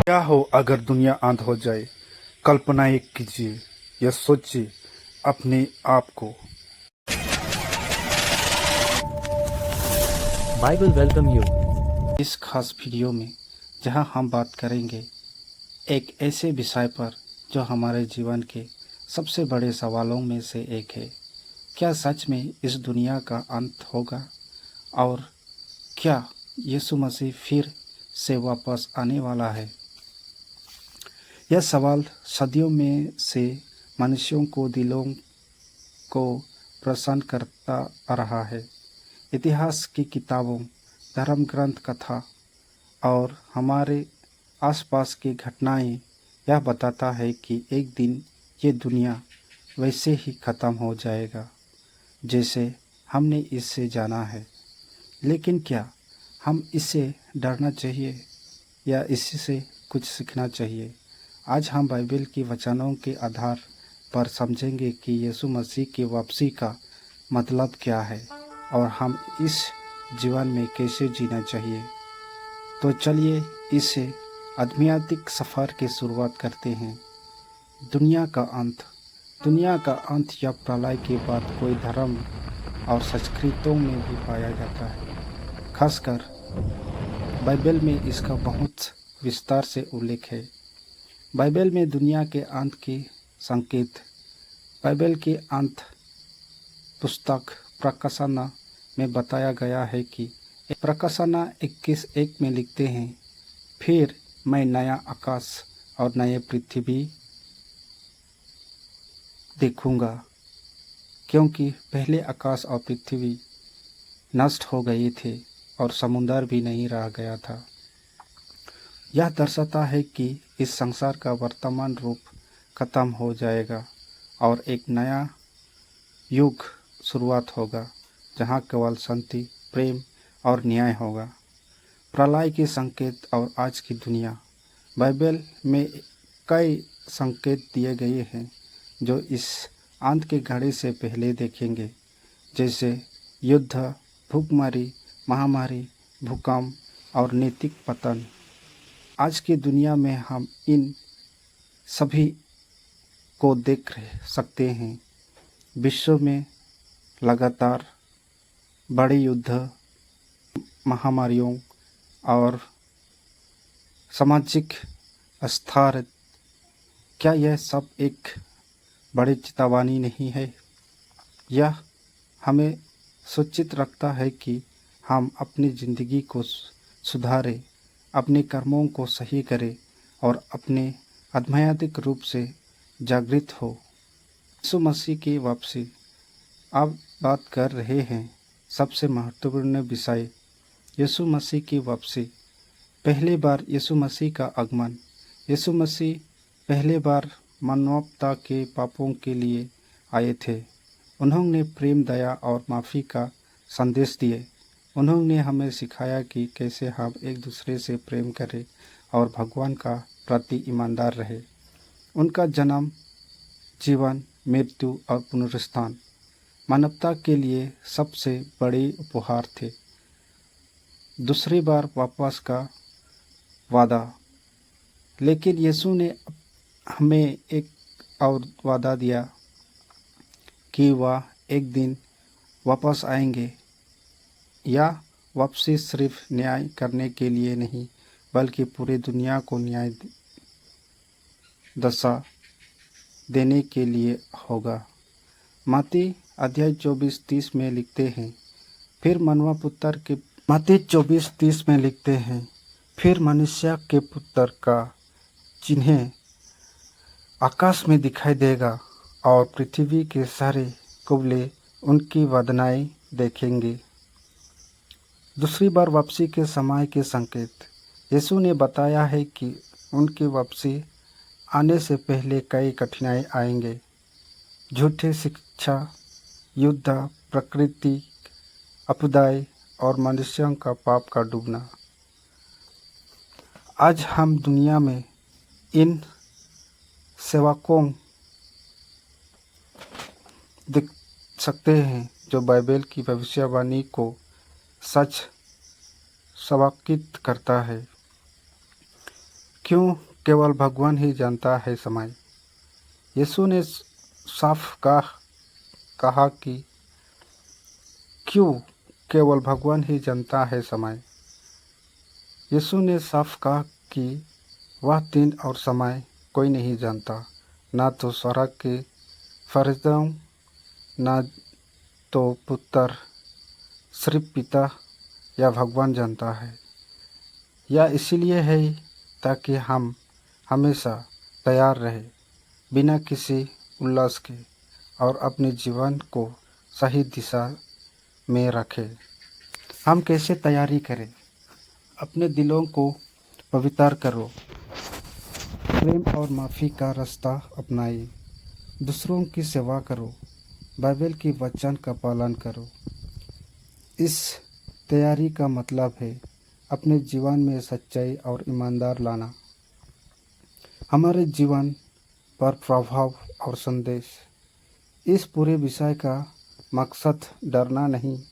क्या हो अगर दुनिया अंत हो जाए। कल्पना एक कीजिए या सोचिए अपने आप को। Bible welcome you. इस खास वीडियो में जहां हम बात करेंगे एक ऐसे विषय पर जो हमारे जीवन के सबसे बड़े सवालों में से एक है। क्या सच में इस दुनिया का अंत होगा और क्या यीशु मसीह फिर से वापस आने वाला है। यह सवाल सदियों में से मनुष्यों को दिलों को प्रसन्न करता आ रहा है। इतिहास की किताबों, धर्म ग्रंथ, कथा और हमारे आसपास की घटनाएं यह बताता है कि एक दिन ये दुनिया वैसे ही ख़त्म हो जाएगा जैसे हमने इससे जाना है। लेकिन क्या हम इससे डरना चाहिए या इससे कुछ सीखना चाहिए? आज हम बाइबल की वचनों के आधार पर समझेंगे कि यीशु मसीह की वापसी का मतलब क्या है और हम इस जीवन में कैसे जीना चाहिए। तो चलिए इसे आध्यात्मिक सफ़र की शुरुआत करते हैं। दुनिया का अंत। दुनिया का अंत या प्रलय की बात कोई धर्म और संस्कृतों में भी पाया जाता है। खासकर बाइबल में इसका बहुत विस्तार से उल्लेख है। बाइबल में दुनिया के अंत के संकेत। बाइबल के अंत पुस्तक प्रकाशना में बताया गया है कि प्रकाशना 21:1 में लिखते हैं, फिर मैं नया आकाश और नए पृथ्वी देखूंगा, क्योंकि पहले आकाश और पृथ्वी नष्ट हो गए थे और समुद्र भी नहीं रह गया था। यह दर्शाता है कि इस संसार का वर्तमान रूप खत्म हो जाएगा और एक नया युग शुरुआत होगा जहाँ केवल शांति, प्रेम और न्याय होगा। प्रलय के संकेत और आज की दुनिया। बाइबल में कई संकेत दिए गए हैं जो इस अंत के घड़ी से पहले देखेंगे, जैसे युद्ध, भूखमरी, महामारी, भूकंप और नैतिक पतन। आज की दुनिया में हम इन सभी को देख सकते हैं। विश्व में लगातार बड़े युद्ध, महामारियों और सामाजिक अस्थिरता। क्या यह सब एक बड़ी चेतावनी नहीं है? यह हमें सूचित रखता है कि हम अपनी ज़िंदगी को सुधारें, अपने कर्मों को सही करें और अपने आध्यात्मिक रूप से जागृत हो। यीशु मसीह की वापसी। अब बात कर रहे हैं सबसे महत्वपूर्ण विषय, यीशु मसीह की वापसी। पहली बार यीशु मसीह का आगमन। यीशु मसीह पहली बार मानवता के पापों के लिए आए थे। उन्होंने प्रेम, दया और माफ़ी का संदेश दिए। उन्होंने हमें सिखाया कि कैसे हम एक दूसरे से प्रेम करें और भगवान का प्रति ईमानदार रहे। उनका जन्म, जीवन, मृत्यु और पुनरुत्थान मानवता के लिए सबसे बड़े उपहार थे। दूसरी बार वापस का वादा। लेकिन यीशु ने हमें एक और वादा दिया कि वह एक दिन वापस आएंगे। यह वापसी सिर्फ न्याय करने के लिए नहीं, बल्कि पूरी दुनिया को न्याय दशा देने के लिए होगा। मत्ती अध्याय 24:30 में लिखते हैं, फिर मानव पुत्र के मत्ती 24:30 में लिखते हैं, फिर मनुष्य के पुत्र का चिन्ह आकाश में दिखाई देगा और पृथ्वी के सारे कुबले उनकी वदनाएं देखेंगे। दूसरी बार वापसी के समय के संकेत। यीशु ने बताया है कि उनकी वापसी आने से पहले कई कठिनाई आएंगे। झूठी शिक्षा, युद्ध, प्रकृति आपदाएं और मनुष्यों का पाप का डूबना। आज हम दुनिया में इन सेवकों देख सकते हैं जो बाइबल की भविष्यवाणी को सच सवाकित करता है। क्यों केवल भगवान ही जानता है समय। यीशु ने साफ कहा कि क्यों केवल भगवान ही जानता है समय। यीशु ने साफ कहा कि वह दिन और समय कोई नहीं जानता, ना तो स्वर्ग के फरिश्तों, ना तो पुत्र, सिर्फ पिता या भगवान जानता है। यह इसलिए है ताकि हम हमेशा तैयार रहे, बिना किसी उल्लास के, और अपने जीवन को सही दिशा में रखें। हम कैसे तैयारी करें? अपने दिलों को पवित्र करो, प्रेम और माफ़ी का रास्ता अपनाइए, दूसरों की सेवा करो, बाइबल की वचन का पालन करो। इस तैयारी का मतलब है अपने जीवन में सच्चाई और ईमानदार लाना। हमारे जीवन पर प्रभाव और संदेश। इस पूरे विषय का मकसद डरना नहीं,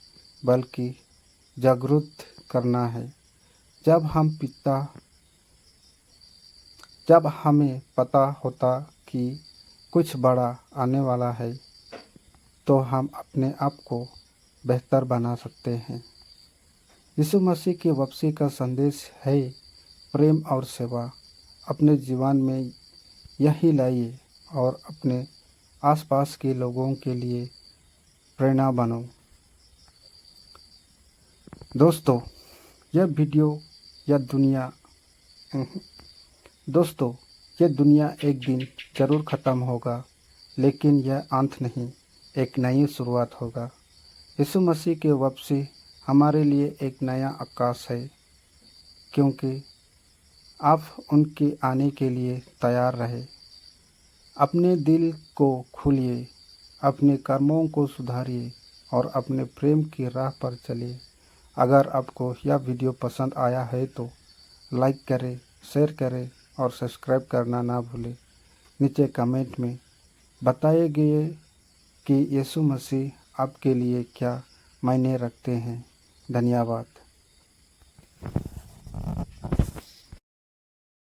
बल्कि जागरूक करना है। जब हमें पता होता कि कुछ बड़ा आने वाला है, तो हम अपने आप को बेहतर बना सकते हैं। यीशु मसीह की वापसी का संदेश है प्रेम और सेवा। अपने जीवन में यही लाइए और अपने आसपास के लोगों के लिए प्रेरणा बनो। दोस्तों, यह दुनिया एक दिन ज़रूर ख़त्म होगा, लेकिन यह अंत नहीं, एक नई शुरुआत होगा। यीशु मसीह की वापसी हमारे लिए एक नया आकाश है, क्योंकि आप उनके आने के लिए तैयार रहे। अपने दिल को खोलिए, अपने कर्मों को सुधारिए और अपने प्रेम की राह पर चलिए। अगर आपको यह वीडियो पसंद आया है तो लाइक करें, शेयर करें और सब्सक्राइब करना ना भूलें। नीचे कमेंट में बताइए कि यीशु मसीह आपके लिए क्या मायने रखते हैं। धन्यवाद।